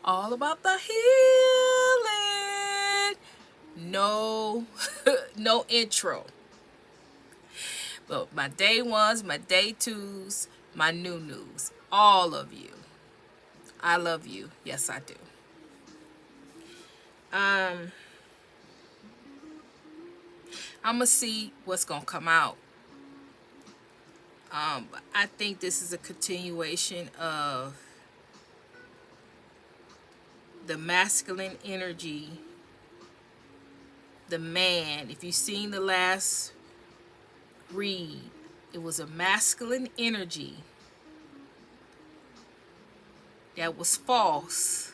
All about the healing. No, no intro. But my day ones, my day twos, my new news. All of you. I love you. Yes, I do. Um, I'm gonna see what's gonna come out. I think this is a continuation of the masculine energy. The man, if you've seen the last read, it was a masculine energy that was false,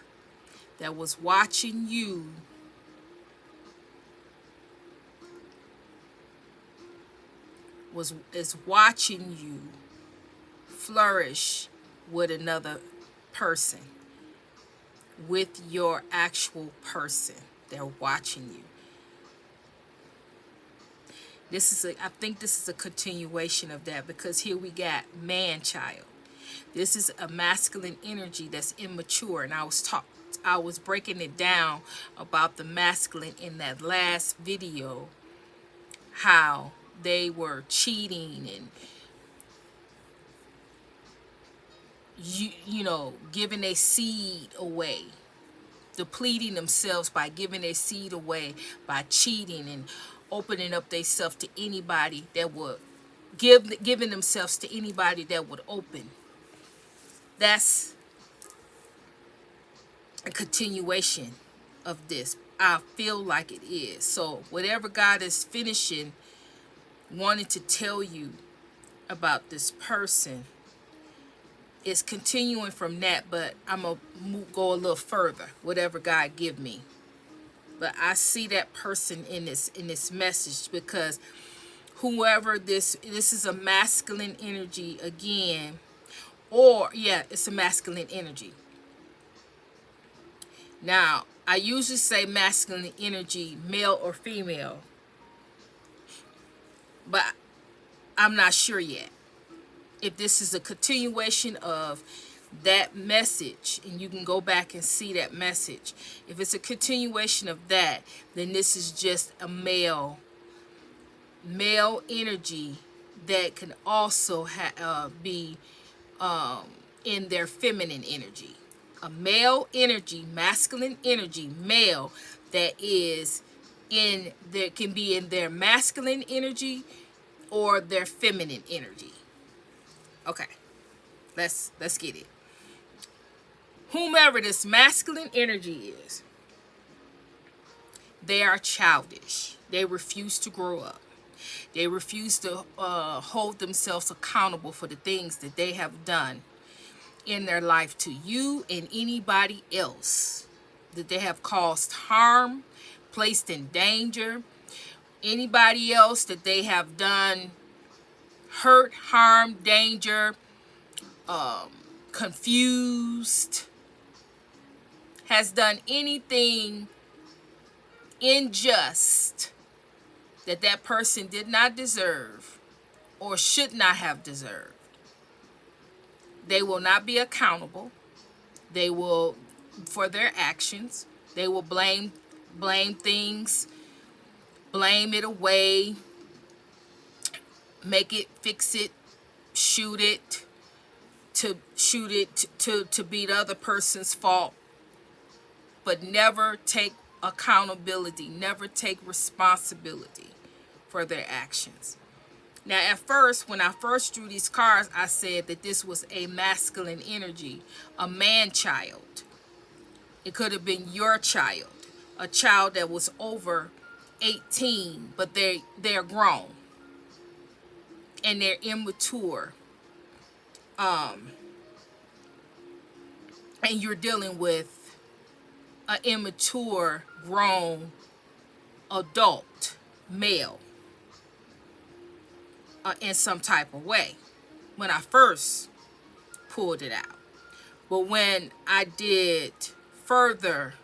that was watching you is watching you flourish with another person, with your actual person. They're watching you. I think this is a continuation of that, because here we got man-child. This is a masculine energy that's immature, and I was breaking it down about the masculine in that last video, how they were cheating and giving their seed away, depleting themselves by giving their seed away, by cheating and opening up themselves to anybody that would giving themselves to anybody that would open. That's a continuation of this. I feel like it is. So whatever God is finishing, wanting to tell you about this person, is continuing from that, but I'm gonna go a little further, whatever God give me. But I see that person in this message, because whoever this is a masculine energy again, or yeah, it's a masculine energy. Now, I usually say masculine energy, male or female, but I'm not sure yet if this is a continuation of that message, and you can go back and see that message. If it's a continuation of that, then this is just a male energy that can also be in their feminine energy. A male energy, masculine energy, male, that can be in their masculine energy or their feminine energy. Okay, let's get it. Whomever this masculine energy is, they are childish. They refuse to grow up. They refuse to hold themselves accountable for the things that they have done in their life to you and anybody else, that they have caused harm, placed in danger. Anybody else that they have done hurt, harm, danger, confused, has done anything unjust that person did not deserve or should not have deserved. They will not be accountable. They will, for their actions, they will blame things, blame it away, make it, fix it, shoot it to be the other person's fault, but never take accountability, never take responsibility for their actions. Now, at first, when I first drew these cards, I said that this was a masculine energy, a man-child. It could have been your child, a child that was over 18, but they're grown and they're immature. And you're dealing with an immature, grown, adult male in some type of way when I first pulled it out. But when I did further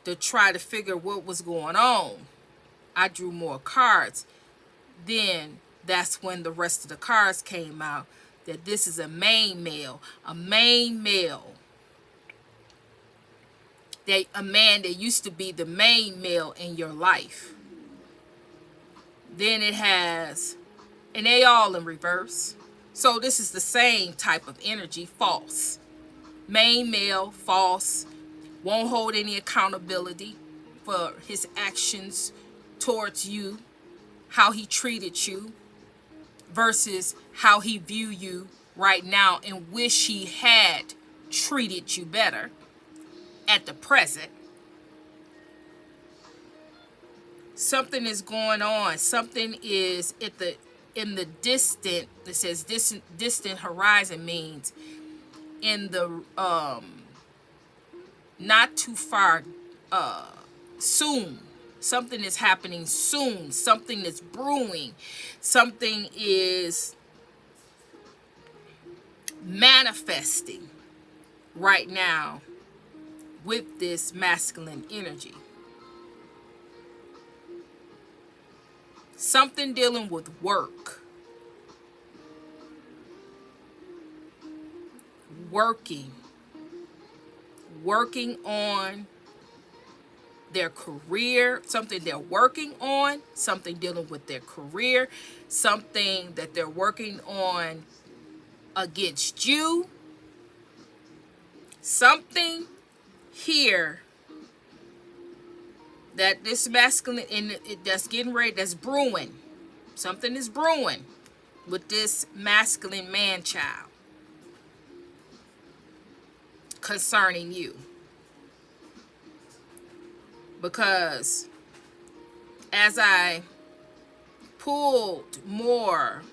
to try to figure what was going on, I drew more cards. Then that's when the rest of the cards came out, that this is a main male a man that used to be the main male in your life. Then it has, and they all in reverse. So this is the same type of energy, false. Main male, false, won't hold any accountability for his actions towards you, how he treated you, versus how he view you right now and wish he had treated you better at the present. Something is going on. Something is in the distant. It says distant horizon means in the not too far, soon. Something is happening soon. Something is brewing. Something is manifesting right now with this masculine energy. Something dealing with work. Working on their career, something they're working on, something dealing with their career, something that they're working on against you, something here that this masculine and that's getting ready, that's brewing. Something is brewing with this masculine man child concerning you. Because as I pulled more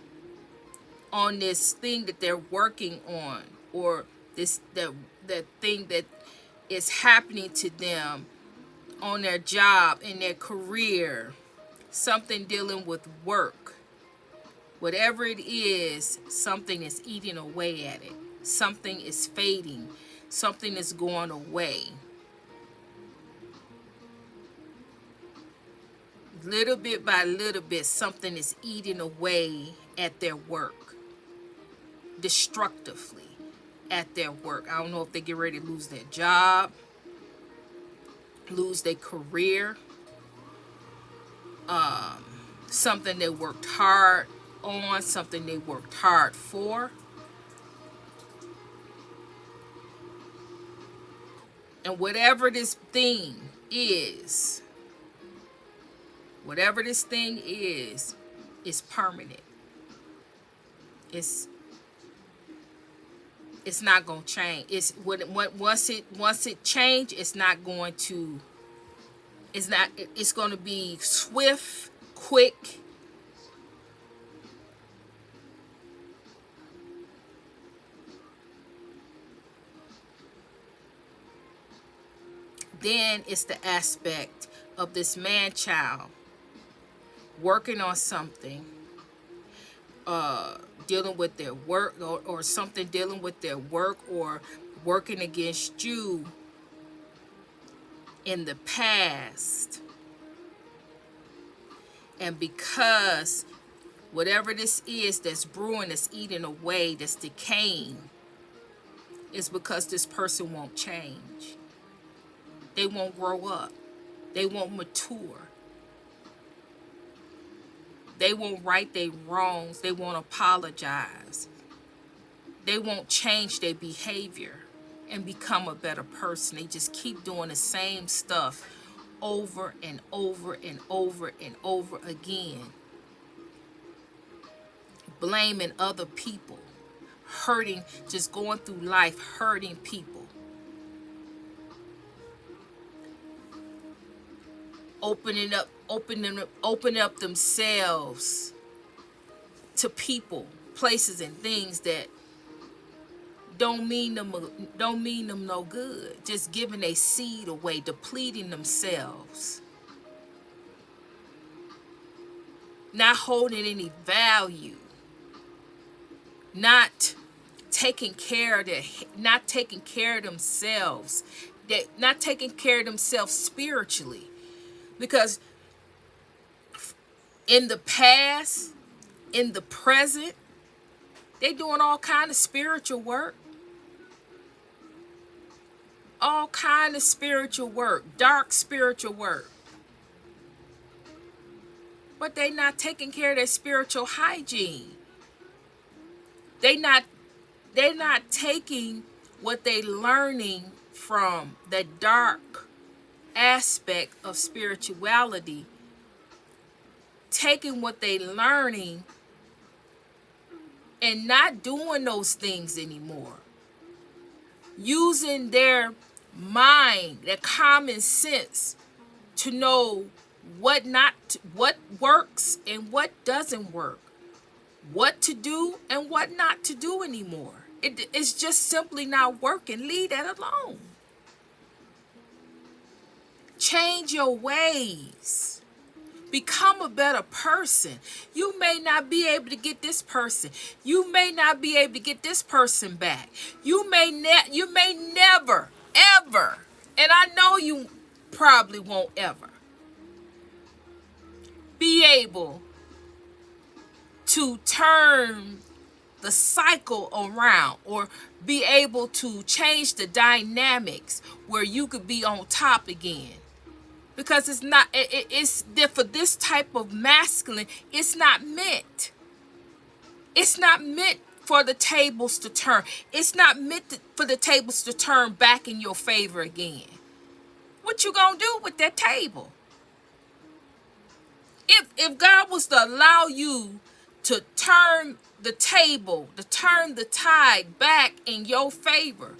on this thing that they're working on, or this that thing that is happening to them on their job, in their career, something dealing with work, whatever it is, something is eating away at it. Something is fading. Something is going away. Little bit by little bit, something is eating away at their work, destructively at their work. I don't know if they get ready to lose their job, lose their career, something they worked hard on, something they worked hard for. And whatever this thing is, it's permanent. It's not gonna change. Once it change, it's not going to. It's gonna be swift, quick. Then it's the aspect of this man child working on something, dealing with their work, or something dealing with their work, or working against you in the past. And because whatever this is that's brewing, that's eating away, that's decaying, is because this person won't change. They won't grow up. They won't mature. They won't right their wrongs. They won't apologize. They won't change their behavior and become a better person. They just keep doing the same stuff over and over and over and over again. Blaming other people. Hurting, just going through life hurting people. Opening up themselves to people, places, and things that don't mean them no good. Just giving a seed away, depleting themselves, not holding any value, not taking care of not taking care of themselves, not taking care of themselves spiritually. Because in the past, in the present, they doing all kind of spiritual work. all kind of spiritual work, dark spiritual work. But they not taking care of their spiritual hygiene. They're not taking what they learning from the dark aspect of spirituality, taking what they learning and not doing those things anymore. Using their mind, their common sense to know what works and what doesn't work, what to do and what not to do anymore. It's just simply not working. Leave that alone. Change your ways. Become a better person. You may not be able to get this person. You may not be able to get this person back. You may never, ever, and I know you probably won't ever be able to turn the cycle around or be able to change the dynamics where you could be on top again. Because it's for this type of masculine, it's not meant. It's not meant for the tables to turn. It's not meant for the tables to turn back in your favor again. What you gonna do with that table? If God was to allow you to turn the table, to turn the tide back in your favor,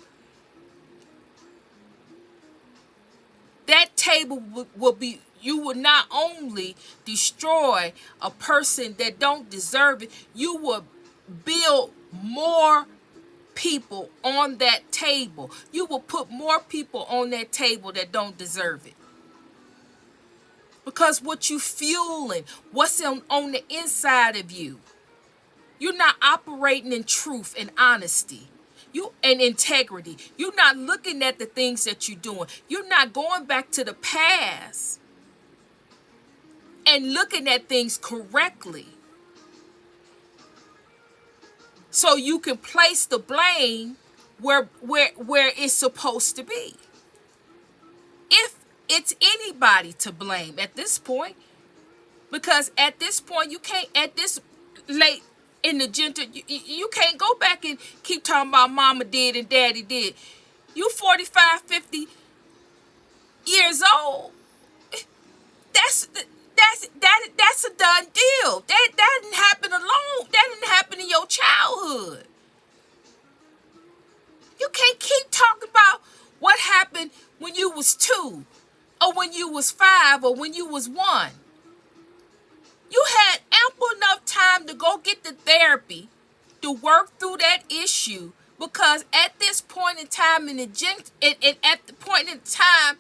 that table will be, you will not only destroy a person that don't deserve it, you will build more people on that table. You will put more people on that table that don't deserve it. Because what you fueling, what's on the inside of you, you're not operating in truth and honesty. And integrity. You're not looking at the things that you're doing. You're not going back to the past and looking at things correctly. So you can place the blame where it's supposed to be. If it's anybody to blame at this point, because at this point you can't, at this late in the gender, you can't go back and keep talking about mama did and daddy did. You 45, 50 years old. That's a done deal. That didn't happen alone. That didn't happen in your childhood. You can't keep talking about what happened when you was 2, or when you was 5, or when you was 1. You had ample enough time to go get the therapy to work through that issue, because at this point in time at the point in time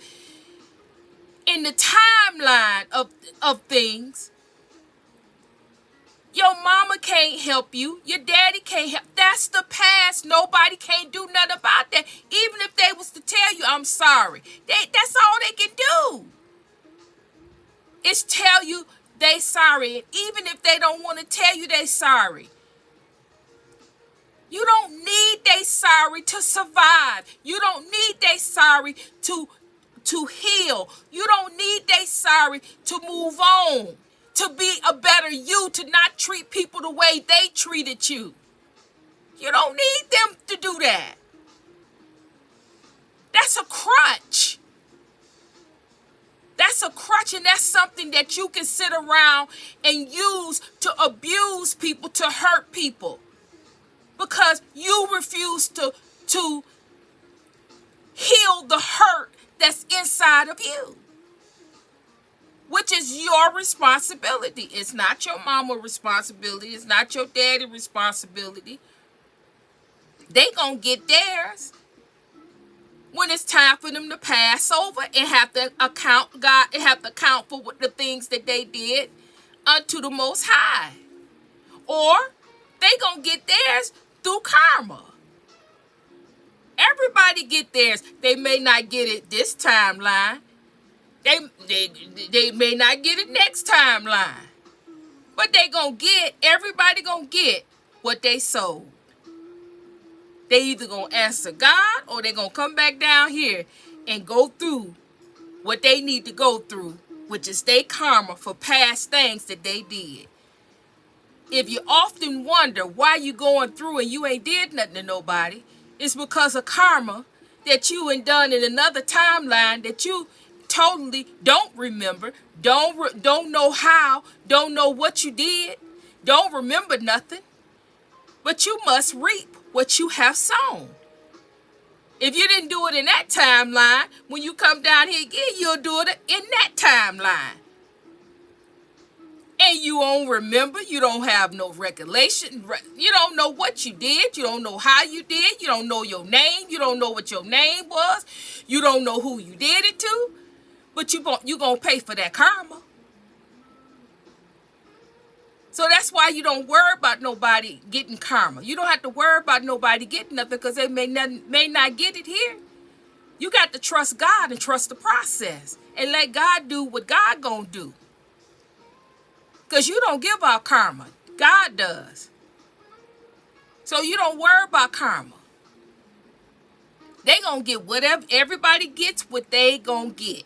in the timeline of things, your mama can't help you, your daddy can't help. That's the past. Nobody can't do nothing about that. Even if they was to tell you, I'm sorry, that's all they can do is tell you they sorry. And even if they don't want to tell you they sorry, you don't need they sorry to survive. You don't need they sorry to heal. You don't need they sorry to move on, to be a better you, to not treat people the way they treated you. You don't need them to do that. That's a crutch. That's a crutch, and that's something that you can sit around and use to abuse people, to hurt people, because you refuse to heal the hurt that's inside of you, which is your responsibility. It's not your mama's responsibility. It's not your daddy's responsibility. They gonna get theirs when it's time for them to pass over and have to account for what the things that they did unto the Most High. Or they gonna get theirs through karma. Everybody get theirs. They may not get it this timeline. They may not get it next timeline. But everybody gonna get what they sowed. They either going to answer God or they're going to come back down here and go through what they need to go through, which is their karma for past things that they did. If you often wonder why you going through and you ain't did nothing to nobody, it's because of karma that you ain't done in another timeline that you totally don't remember, don't know how, don't know what you did, don't remember nothing. But you must reap what you have sown. If you didn't do it in that timeline, when you come down here again, you'll do it in that timeline. And you won't remember, you don't have no recollection, you don't know what you did, you don't know how you did, you don't know your name, you don't know what your name was, you don't know who you did it to, but you're going to pay for that karma. So that's why you don't worry about nobody getting karma. You don't have to worry about nobody getting nothing because they may not get it here. You got to trust God and trust the process and let God do what God gonna do. Because you don't give out karma. God does. So you don't worry about karma. They gonna get whatever. Everybody gets what they gonna get.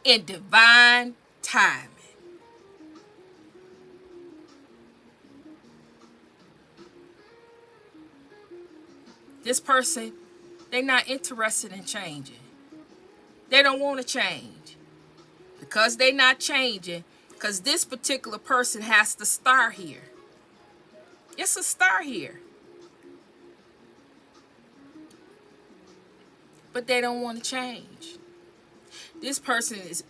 In divine timing. This person, they're not interested in changing. They don't want to change. Because they're not changing, because this particular person has to start here. It's a star here. But they don't want to change. This person is,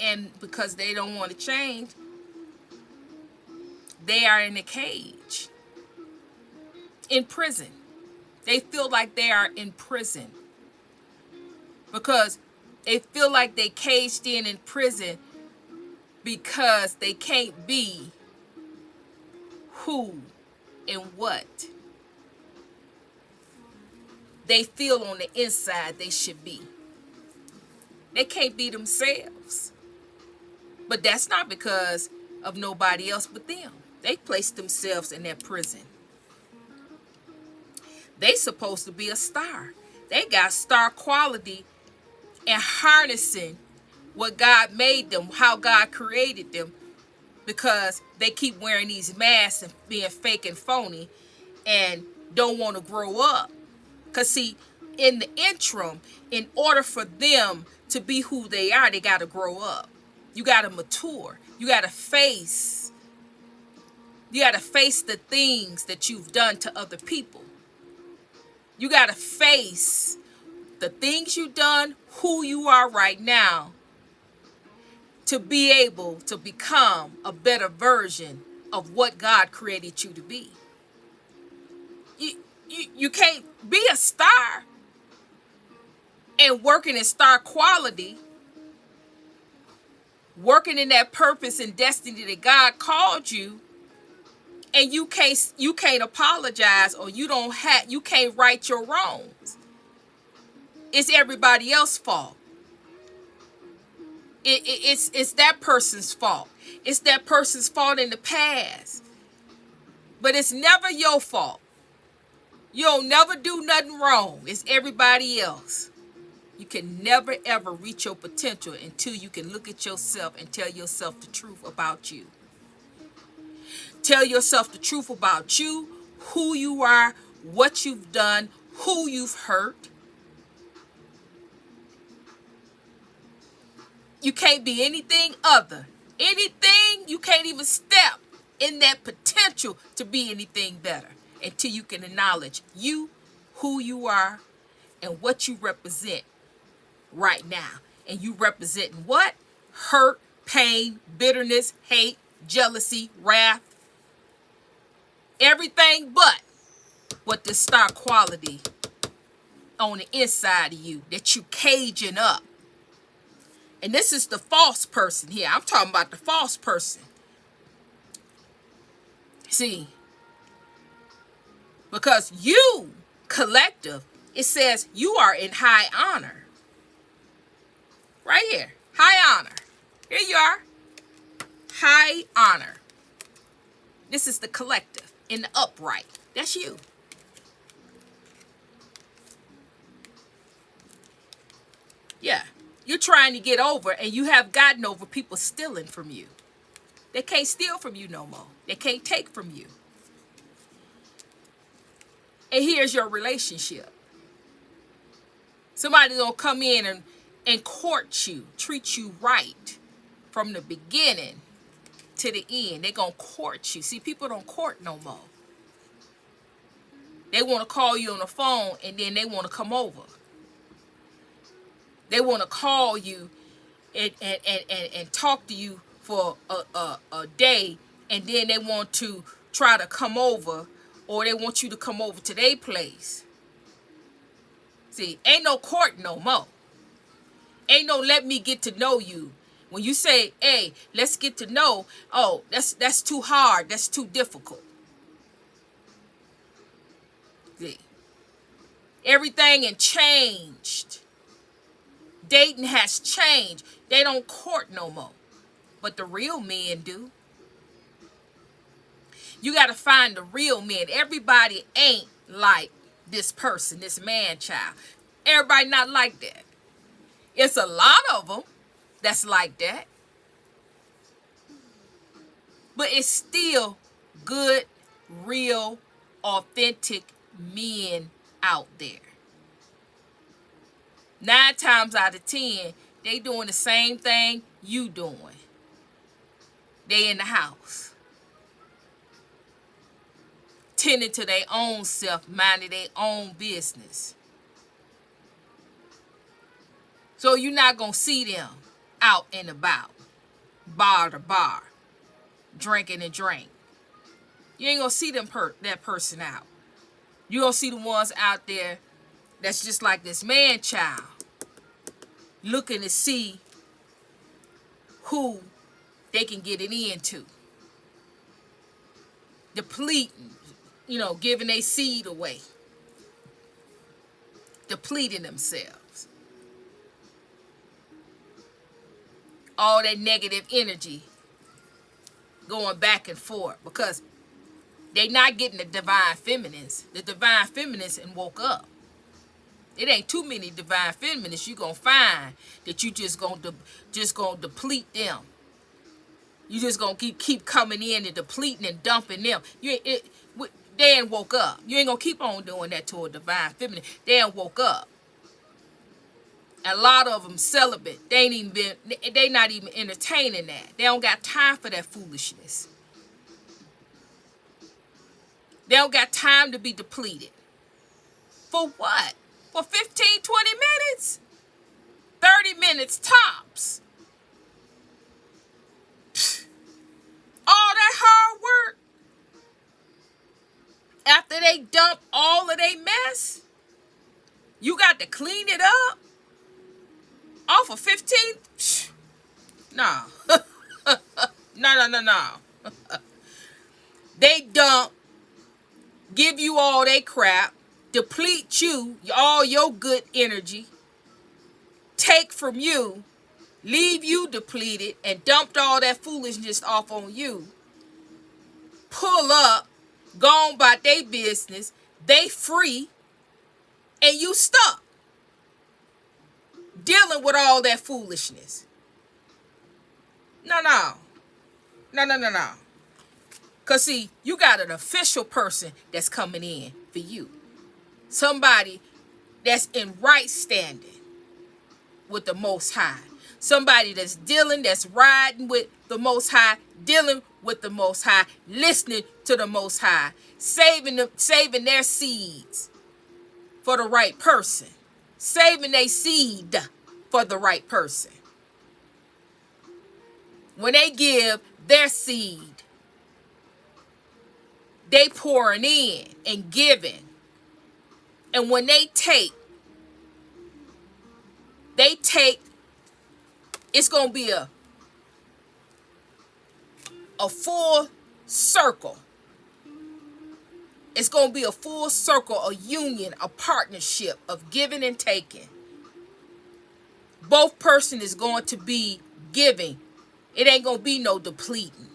and because they don't want to change, they are in a cage. In prison. They feel like they are in prison. Because they feel like they caged in prison because they can't be who and what they feel on the inside they should be. They can't be themselves. But that's not because of nobody else but them. They placed themselves in that prison. They supposed to be a star. They got star quality and harnessing what God made them, how God created them, because they keep wearing these masks and being fake and phony and don't want to grow up. Because see, in the interim, in order for them to be who they are, they got to grow up. You got to mature. You got to face. You got to face the things that you've done to other people. You got to face the things you've done, who you are right now, to be able to become a better version of what God created you to be. You can't be a star and working in star quality, working in that purpose and destiny that God called you, and you can't apologize, or you can't right your wrongs. It's everybody else's fault. It's that person's fault. It's that person's fault in the past. But it's never your fault. You'll never do nothing wrong. It's everybody else. You can never ever reach your potential until you can look at yourself and tell yourself the truth about you. Tell yourself the truth about you, who you are, what you've done, who you've hurt. You can't be anything other. Anything, you can't even step in that potential to be anything better until you can acknowledge you, who you are, and what you represent right now. And you represent what? Hurt, pain, bitterness, hate, jealousy, wrath. Everything but what the star quality on the inside of you that you caging up. And this is the false person here. I'm talking about the false person. See, because you, collective, it says you are in high honor. Right here, high honor. Here you are, high honor. This is the collective. in the upright. That's you. Yeah. You're trying to get over, and you have gotten over people stealing from you. They can't steal from you no more. They can't take from you. And here's your relationship. Somebody's going to come in and court you, treat you right from the beginning to the end. They're going to court you. See, people don't court no more. They want to call you on the phone, and then they want to come over. They want to call you and talk to you for a day, and then they want to try to come over, or they want you to come over to their place. See, ain't no court no more. Ain't no let me get to know you. When you say, hey, let's get to know, oh, that's too hard. That's too difficult. See, everything has changed. Dating has changed. They don't court no more. But the real men do. You got to find the real men. Everybody ain't like this person, this man child. Everybody not like that. It's a lot of them that's like that. But it's still good, real, authentic men out there. 9 times out of 10, they doing the same thing you doing. They in the house. Tending to their own self, minding their own business. So you're not going to see them out and about, bar to bar, drinking and drink. You ain't going to see them that person out. You're going to see the ones out there that's just like this man child, looking to see who they can get it into. Depleting, giving their seed away. Depleting themselves. All that negative energy going back and forth because they not getting the divine feminines. The divine feminines and woke up. It ain't too many divine feminists you gonna find that you just gonna deplete them. You just gonna keep coming in and depleting and dumping them. They ain't woke up. You ain't gonna keep on doing that to a divine feminine. They ain't woke up. A lot of them celibate. They not even entertaining that. They don't got time for that foolishness. They don't got time to be depleted. For what? For 15, 20 minutes? 30 minutes tops. All that hard work. After they dump all of their mess, you got to clean it up? Off of 15? No. No. They dump, give you all they crap, deplete you, all your good energy, take from you, leave you depleted, and dumped all that foolishness off on you. Pull up, gone by their business, they free, and you stuck. Dealing with all that foolishness. No. Because see, you got an official person that's coming in for you. Somebody that's in right standing with the Most High. Somebody that's dealing, that's riding with the Most High, dealing with the Most High, listening to the Most High, saving their seeds for the right person. Saving their seed for the right person. When they give their seed, they pouring in and giving. And when they take, it's going to be a full circle. It's going to be a full circle, a union, a partnership of giving and taking. Both person is going to be giving. It ain't going to be no depleting.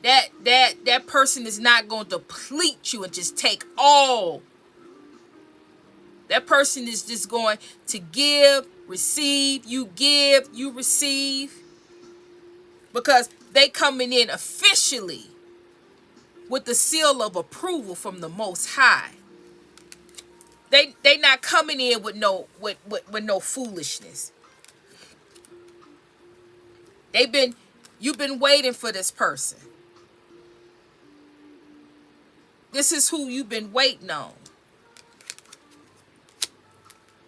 That person is not going to deplete you and just take all. That person is just going to give, receive, you give, you receive. Because they coming in officially with the seal of approval from the Most High. They not coming in with no foolishness. You've been waiting for this person. This is who you've been waiting on.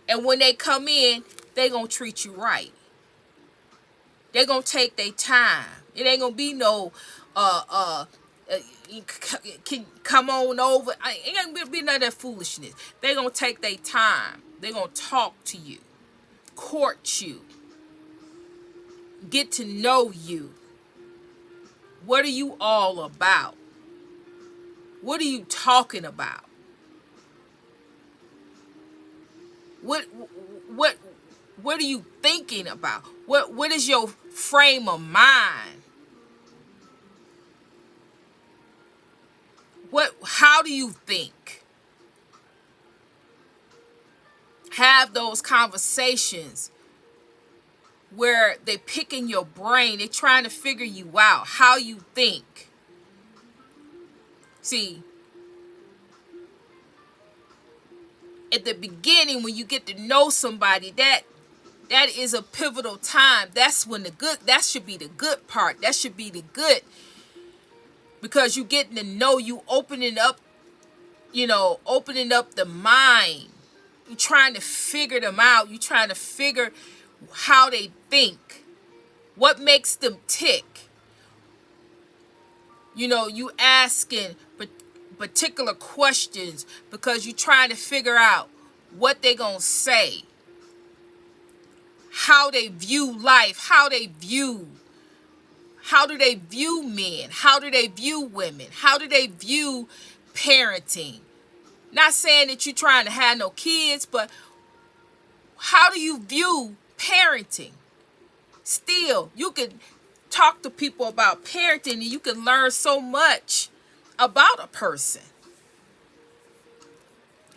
And when they come in, they gonna treat you right. They gonna take their time. It ain't gonna be no can come on over. It ain't gonna be none of that foolishness. They gonna take their time. They gonna talk to you, court you, get to know you. What are you all about? What are you talking about? What are you thinking about? What is your frame of mind? How do you think? Have those conversations where they picking your brain, they're trying to figure you out, how you think. See, at the beginning, when you get to know somebody, that is a pivotal time. That's when that should be the good part. That should be the good, because you getting to know, you opening up the mind. You trying to figure them out. You trying to figure how they think, what makes them tick. You asking particular questions because you trying to figure out what they gonna say, how they view life, how do they view men, how do they view women, how do they view parenting. Not saying that you're trying to have no kids, but how do you view parenting? Still, you can talk to people about parenting and you can learn so much about a person,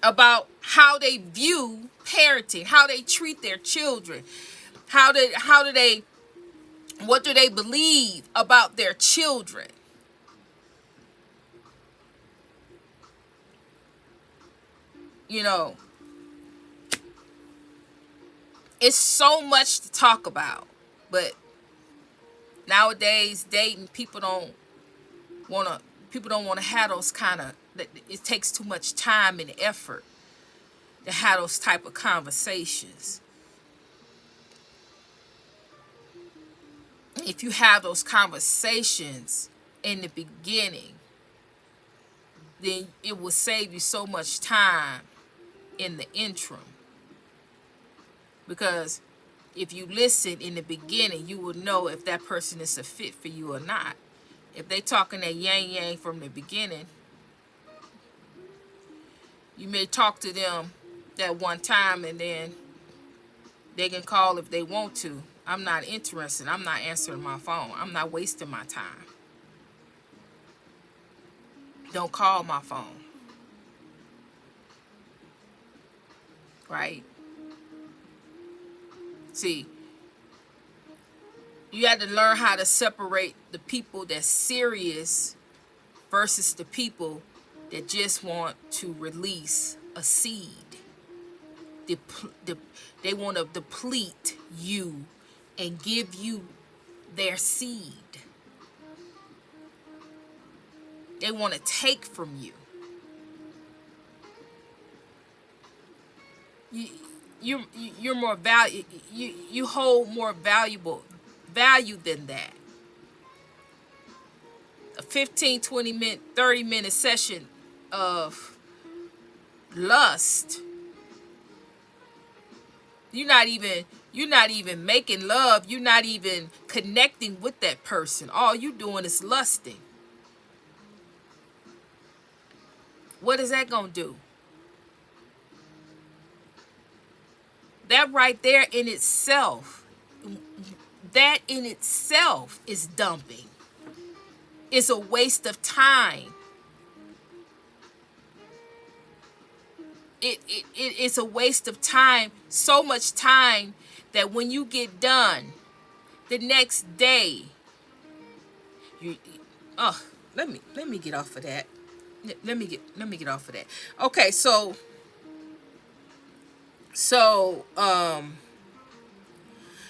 about how they view parenting, how they treat their children, what do they believe about their children. It's so much to talk about, but nowadays dating, people don't want to have those kind of, it takes too much time and effort to have those type of conversations. If you have those conversations in the beginning, then it will save you so much time in the interim. Because if you listen in the beginning, you will know if that person is a fit for you or not. If they talking that yang from the beginning, you may talk to them that one time and then they can call if they want to. I'm not interested. I'm not answering my phone. I'm not wasting my time. Don't call my phone. Right? See, you had to learn how to separate the people that's serious versus the people that just want to release a seed. They want to deplete you and give you their seed. They want to take from you. You're more value. You hold more value than that. A 15, 20 minute, 30 minute session of lust. You're not even making love. You're not even connecting with that person. All you doing is lusting. What is that gonna do? That right there in itself, is dumping. is a waste of time. It's a waste of time. So much time that when you get done the next day, you oh let me get off of that. Let me get off of that. Okay, so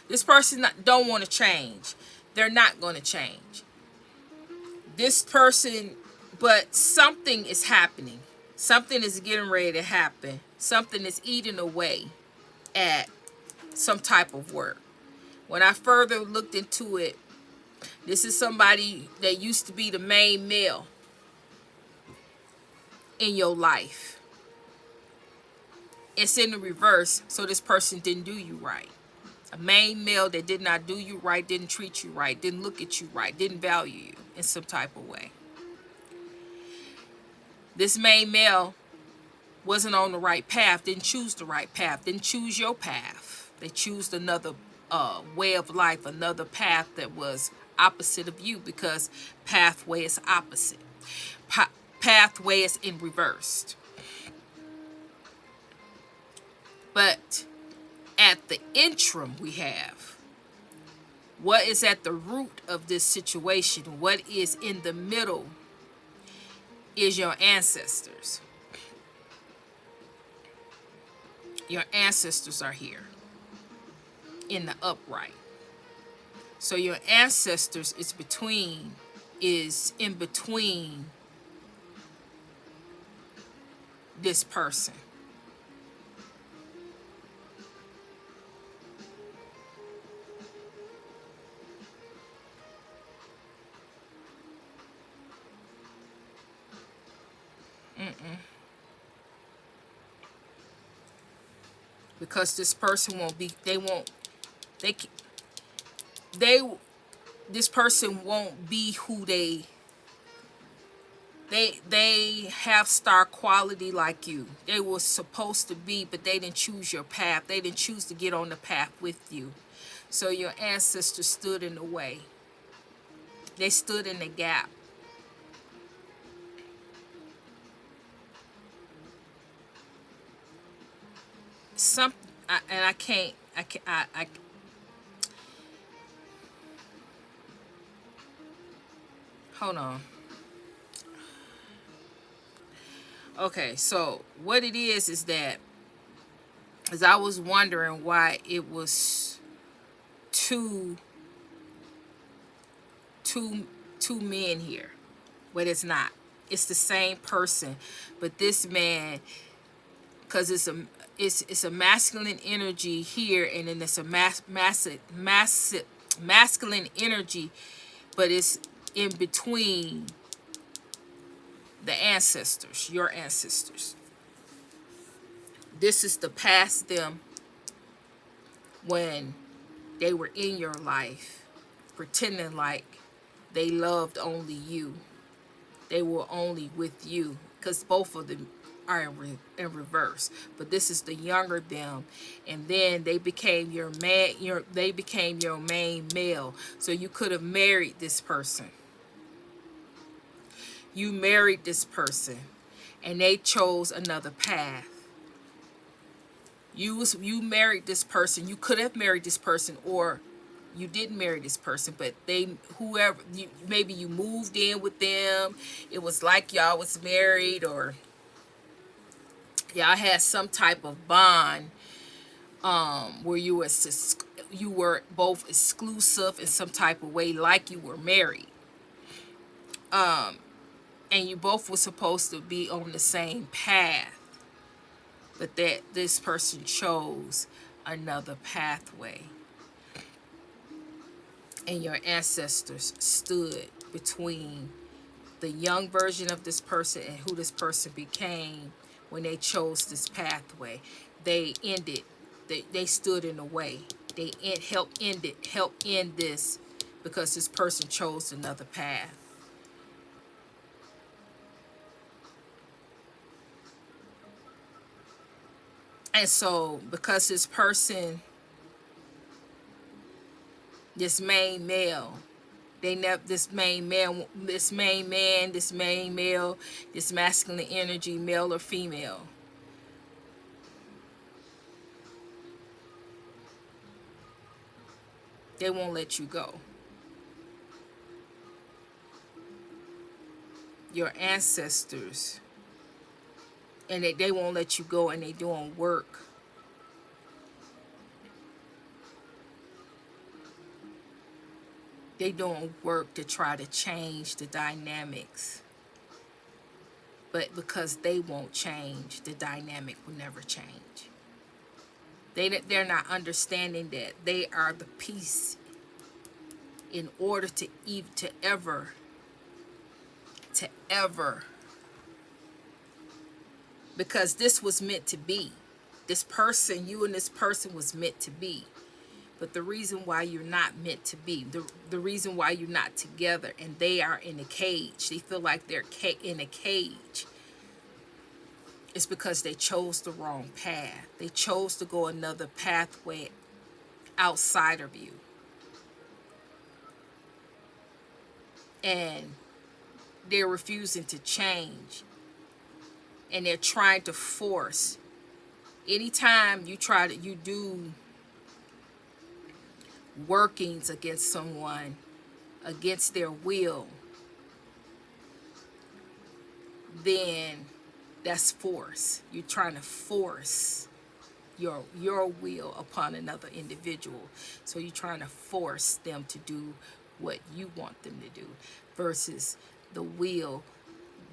this person don't want to change. They're not going to change. This person, but something is happening. Something is getting ready to happen. Something is eating away at some type of work. When I further looked into it, this is somebody that used to be the main male in your life. It's in the reverse, so this person didn't do you right. A main male that did not do you right, didn't treat you right, didn't look at you right, didn't value you in some type of way. This main male wasn't on the right path, didn't choose the right path, didn't choose your path. They chose another way of life, another path that was opposite of you, because pathway is opposite. Pathway is in reversed. But at the interim we have, what is at the root of this situation, what is in the middle, is your ancestors. Your ancestors are here in the upright. So your ancestors is in between this person. Because this person this person won't be who they have star quality like you. They were supposed to be, but they didn't choose your path. They didn't choose to get on the path with you. So your ancestors stood in the way. They stood in the gap. Hold on. Okay, so what it is that, as I was wondering why it was two men here, but it's not. It's the same person, but this man, because it's a masculine energy here, and then it's a masculine energy, but it's in between the ancestors, your ancestors. This is to pass them when they were in your life, pretending like they loved only you. They were only with you, because both of them are in reverse. But this is the younger them, and then they became your main male. So you could have married this person. You married this person, and they chose another path. You married this person. You could have married this person, or you didn't marry this person, but maybe you moved in with them. It was like y'all was married, or y'all had some type of bond where you were both exclusive in some type of way, like you were married. And you both were supposed to be on the same path, but that this person chose another pathway. And your ancestors stood between the young version of this person and who this person became when they chose this pathway. They stood in the way. They helped end this, because this person chose another path. And so, because this person, this main male, They never, this main man, this main man, this main male, this masculine energy, male or female. They won't let you go. Your ancestors, and they won't let you go, and they doing work. They doing work to try to change the dynamics. But because they won't change, the dynamic will never change. They're not understanding that they are the piece in order to ever because this was meant to be. This person, you and this person was meant to be. But the reason why you're not meant to be, the reason why you're not together and they are in a cage, they feel like they're in a cage, is because they chose the wrong path. They chose to go another pathway outside of you. And they're refusing to change. And they're trying to force. Anytime you do workings against someone, against their will, then that's force. You're trying to force your will upon another individual. So you're trying to force them to do what you want them to do versus the will,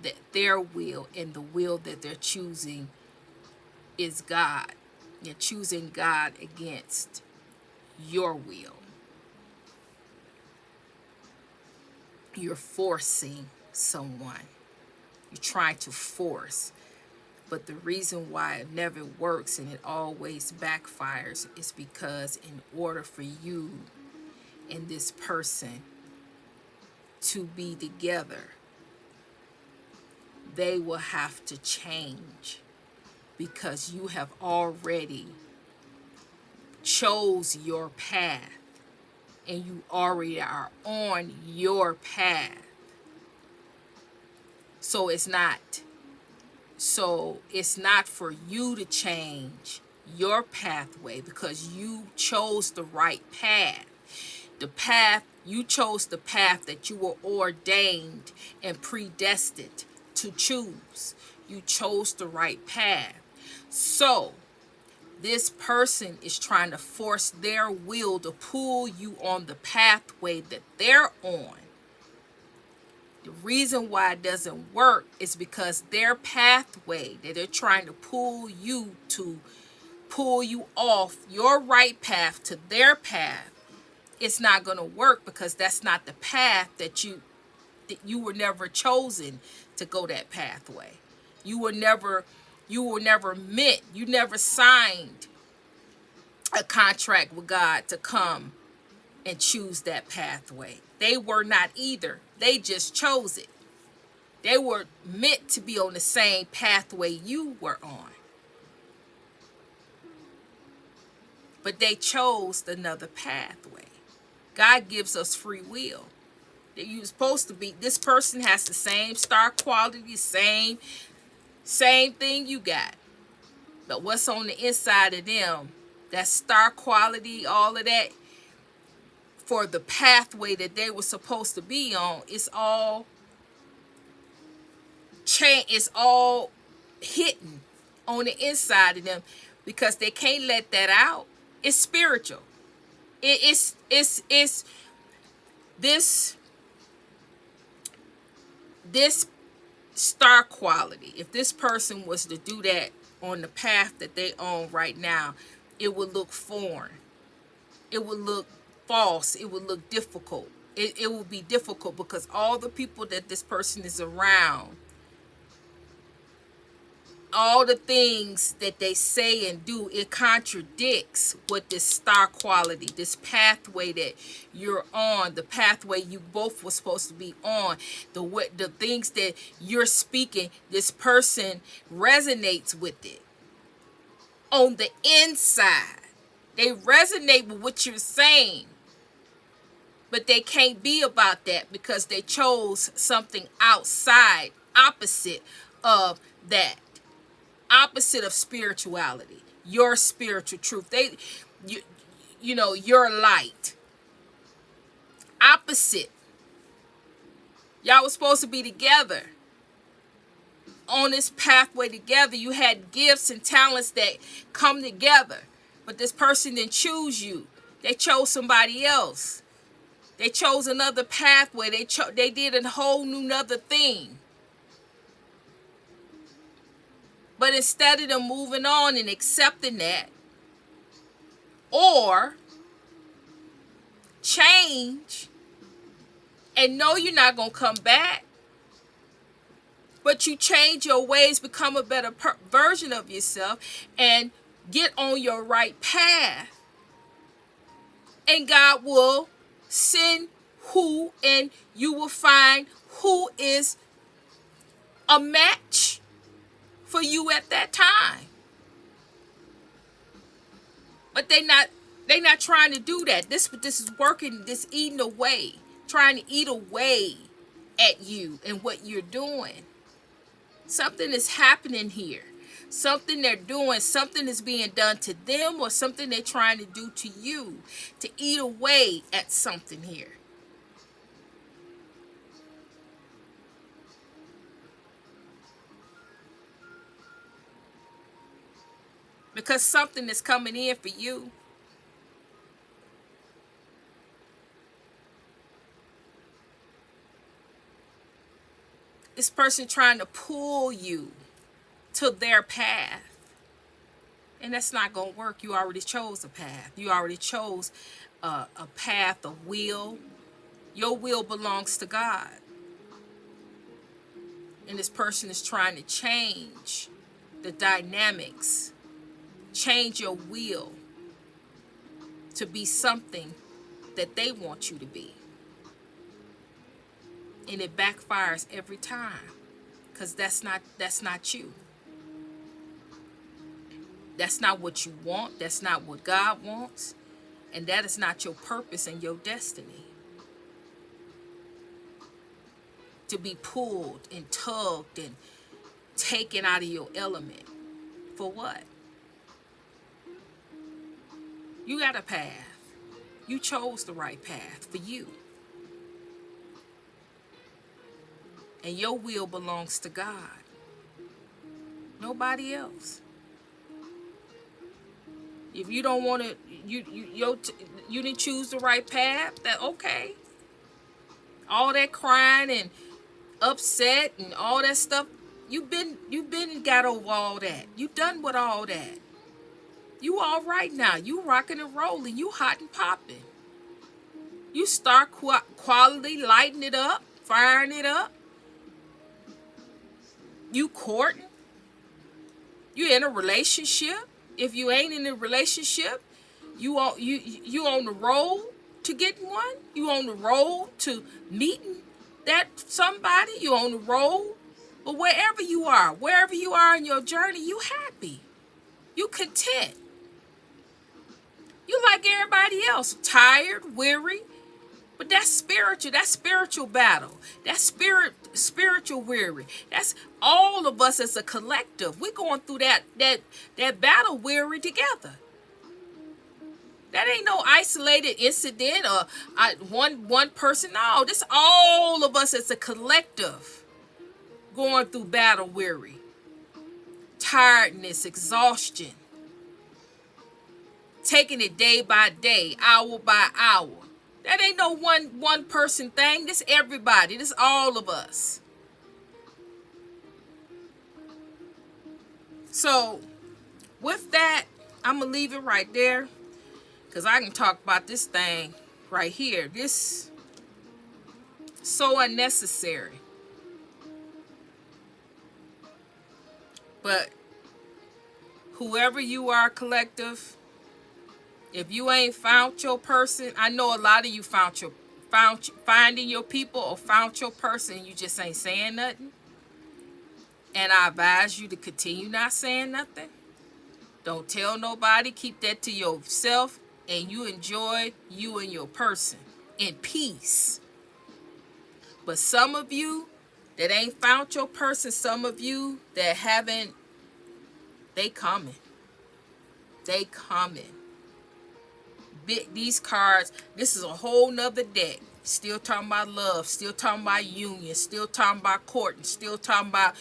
that their will and the will that they're choosing is God. You're choosing God against your will. You're forcing someone. You're trying to force. But the reason why it never works and it always backfires is because in order for you and this person to be together, they will have to change because you have already chose your path and you already are on your path. So it's not for you to change your pathway because you chose the right path. You chose the path that you were ordained and predestined to choose. You chose the right path. So this person is trying to force their will to pull you on the pathway that they're on. The reason why it doesn't work is because their pathway that they're trying to pull you off your right path to their path, it's not going to work because that's not the path that you were never chosen to go that pathway. You were never meant, you never signed a contract with God to come and choose that pathway. They were not either. They just chose it. They were meant to be on the same pathway you were on. But they chose another pathway. God gives us free will. You're supposed to be, this person has the same star quality, same thing you got. But what's on the inside of them, that star quality, all of that, for the pathway that they were supposed to be on, it's all hidden on the inside of them because they can't let that out. It's spiritual. It's this star quality. If this person was to do that on the path that they own right now, it would look foreign. It would look false. It would look difficult. It will be difficult because all the people that this person is around, all the things that they say and do, it contradicts what this star quality, this pathway that you're on, the pathway you both were supposed to be on, the things that you're speaking, this person resonates with it. On the inside, they resonate with what you're saying. But they can't be about that because they chose something outside, opposite of that, opposite of spirituality, your spiritual truth. You know, your light, opposite. Y'all was supposed to be together on this pathway together. You had gifts and talents that come together, but this person didn't choose you. They chose somebody else. They chose another pathway. They did a whole new nother thing. But instead of them moving on and accepting that, or change and know you're not going to come back, but you change your ways, become a better version of yourself, and get on your right path, and God will send who, and you will find who is a match for you at that time. But they not trying to do that. This is working, this eating away, trying to eat away at you and what you're doing. Something is happening here. Something they're doing, something is being done to them, or something they're trying to do to you to eat away at something here. Because something is coming in for you. This person trying to pull you to their path. And that's not going to work. You already chose a path. You already chose a path, a will. Your will belongs to God. And this person is trying to change the dynamics, change your will to be something that they want you to be. And it backfires every time, because that's not you. That's not what you want. That's not what God wants. And that is not your purpose and your destiny. To be pulled and tugged and taken out of your element. For what? You got a path. You chose the right path for you. And your will belongs to God. Nobody else. If you don't want to, you didn't choose the right path, that okay. All that crying and upset and all that stuff, you've been got over all that. You done with all that. You all right now. You rocking and rolling. You hot and popping. You start quality lighting it up, firing it up. You courting. You in a relationship. If you ain't in a relationship, you on the road to getting one. You on the road to meeting that somebody. You on the road. But wherever you are in your journey, you happy. You content. You like everybody else, tired, weary. But that's spiritual battle. That's spiritual weary. That's all of us as a collective. We're going through that battle weary together. That ain't no isolated incident or one person. No, this all of us as a collective going through battle weary. Tiredness, exhaustion. Taking it day by day, hour by hour. That ain't no one person thing. This everybody. This all of us. So, with that, I'm going to leave it right there. Because I can talk about this thing right here. This so unnecessary. But whoever you are, collective, if you ain't found your person, I know a lot of you finding your people or found your person, you just ain't saying nothing. And I advise you to continue not saying nothing. Don't tell nobody. Keep that to yourself, and you enjoy you and your person. in peace. But some of you that ain't found your person, some of you that haven't, they coming. They coming. These cards, this is a whole nother deck. Still talking about love, still talking about union, still talking about courting, still talking about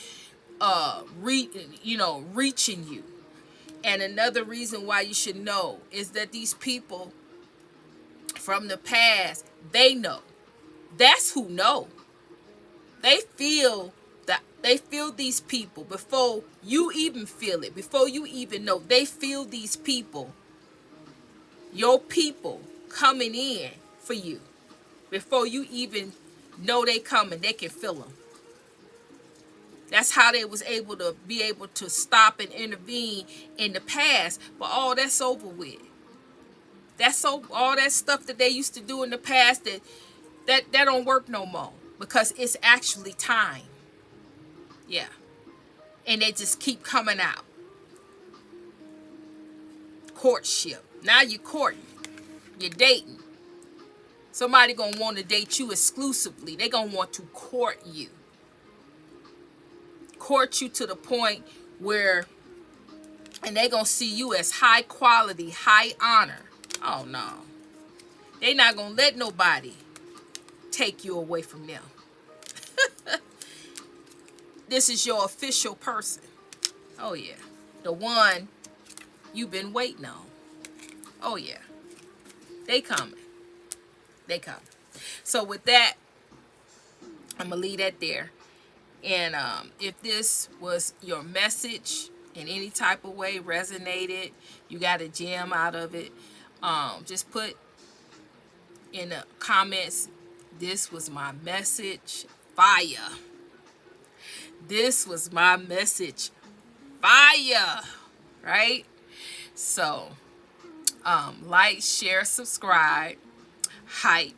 reaching you. And another reason why you should know is that these people from the past, they know. That's who know. They feel these people before you even feel it, before you even know. They feel these people, your people, coming in for you before you even know they coming. They can feel them. That's how they was able to stop and intervene in the past. But all that's over with. All that stuff that they used to do in the past, that don't work no more, because it's actually time. Yeah. And they just keep coming out. Courtship. Now you're courting. You're dating. Somebody gonna want to date you exclusively. They gonna want to court you. Court you to the point where, and they gonna see you as high quality, high honor. Oh no. They not gonna let nobody take you away from them. This is your official person. Oh yeah. The one you've been waiting on. Oh yeah. They coming. They coming. So with that, I'm gonna leave that there. And if this was your message in any type of way, resonated, you got a gem out of it, just put in the comments, this was my message, fire. This was my message, fire. Right? So like, share, subscribe, hype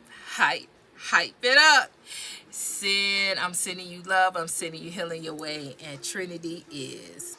it up. I'm sending you love, I'm sending you healing your way, and Trinity is